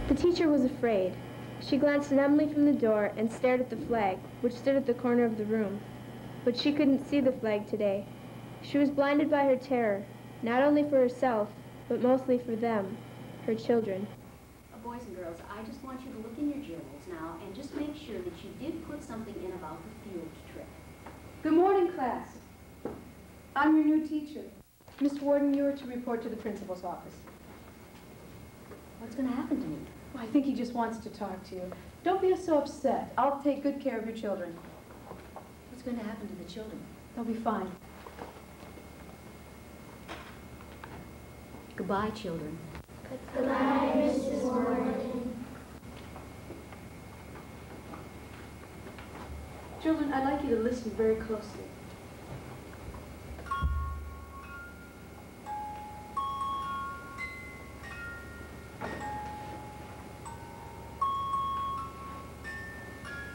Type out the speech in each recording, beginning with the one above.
The teacher was afraid. She glanced numbly from the door and stared at the flag, which stood at the corner of the room. But she couldn't see the flag today. She was blinded by her terror, not only for herself, but mostly for them, her children. Boys and girls, I just want you to look in your journals now and just make sure that you did put something in about the field trip. Good morning, class. I'm your new teacher. Miss Warden, you are to report to the principal's office. What's going to happen to me? Well, I think he just wants to talk to you. Don't be so upset. I'll take good care of your children. What's going to happen to the children? They'll be fine. Goodbye, children. Goodbye, Mrs. Warden. Children, I'd like you to listen very closely.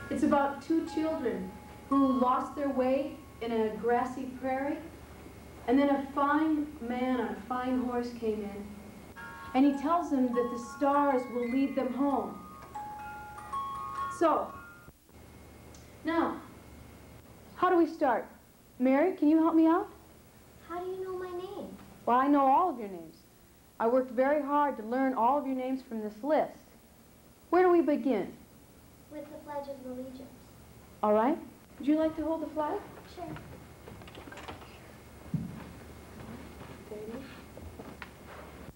It's about two children who lost their way in a grassy prairie, and then a fine man on a fine horse came in, and he tells them that the stars will lead them home. So, now, how do we start? Mary, can you help me out? How do you know my name? Well, I know all of your names. I worked very hard to learn all of your names from this list. Where do we begin? With the Pledge of Allegiance. All right. Would you like to hold the flag? Sure.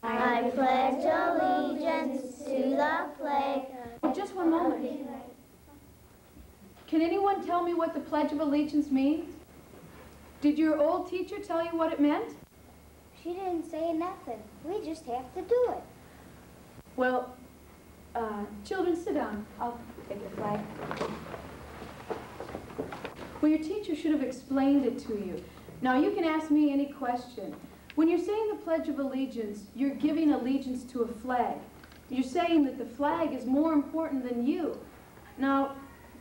I pledge allegiance to the flag. Oh, just one moment. Can anyone tell me what the Pledge of Allegiance means? Did your old teacher tell you what it meant? She didn't say nothing. We just have to do it. Well, children, sit down. I'll take the flag. Well, your teacher should have explained it to you. Now, you can ask me any question. When you're saying the Pledge of Allegiance, you're giving allegiance to a flag. You're saying that the flag is more important than you. Now,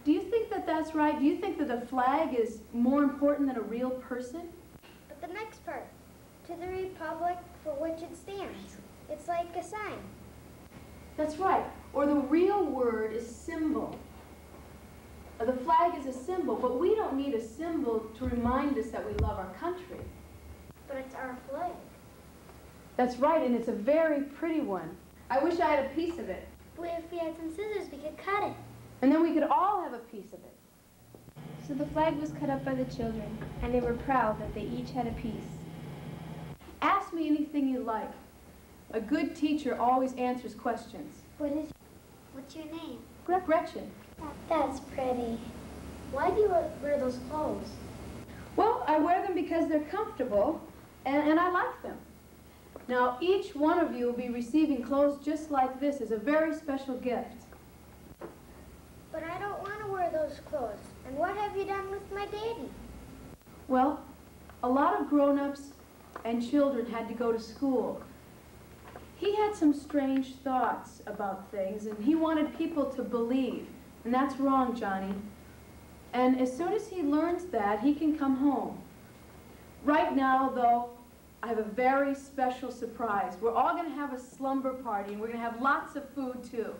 do you think that that's right? Do you think that the flag is more important than a real person? But the next part, to the republic for which it stands. It's like a sign. That's right. Or the real word is symbol. The flag is a symbol, but we don't need a symbol to remind us that we love our country. But it's our flag. That's right, and it's a very pretty one. I wish I had a piece of it. But if we had some scissors, we could cut it. And then we could all have a piece of it. So the flag was cut up by the children, and they were proud that they each had a piece. Ask me anything you like. A good teacher always answers questions. What's your name? Gretchen. That's pretty. Why do you wear those clothes? Well, I wear them because they're comfortable, and I like them. Now, each one of you will be receiving clothes just like this as a very special gift. But I don't want to wear those clothes. And what have you done with my daddy? Well, a lot of grown-ups and children had to go to school. He had some strange thoughts about things, and he wanted people to believe. And that's wrong, Johnny. And as soon as he learns that, he can come home. Right now, though, I have a very special surprise. We're all going to have a slumber party, and we're going to have lots of food, too.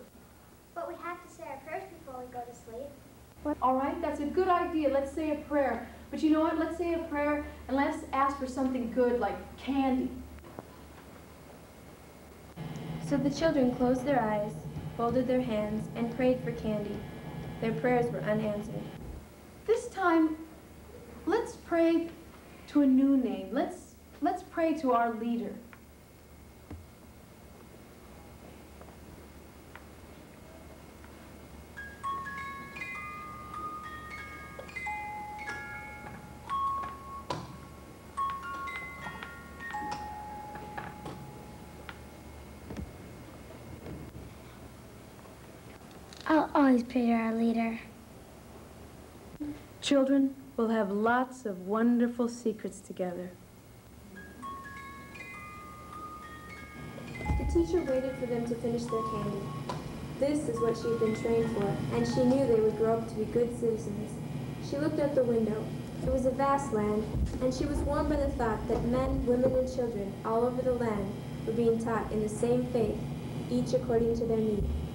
But we have to say our prayers before we go to sleep. All right, that's a good idea. Let's say a prayer. But you know what? Let's say a prayer, and let's ask for something good, like candy. So the children closed their eyes, folded their hands, and prayed for candy. Their prayers were unanswered. This time, let's pray to a new name. Let's pray to our leader. I'll always pray to our leader. Children will have lots of wonderful secrets together. The teacher waited for them to finish their candy. This is what she had been trained for, and she knew they would grow up to be good citizens. She looked out the window. It was a vast land, and she was warmed by the thought that men, women, and children all over the land were being taught in the same faith each according to their need.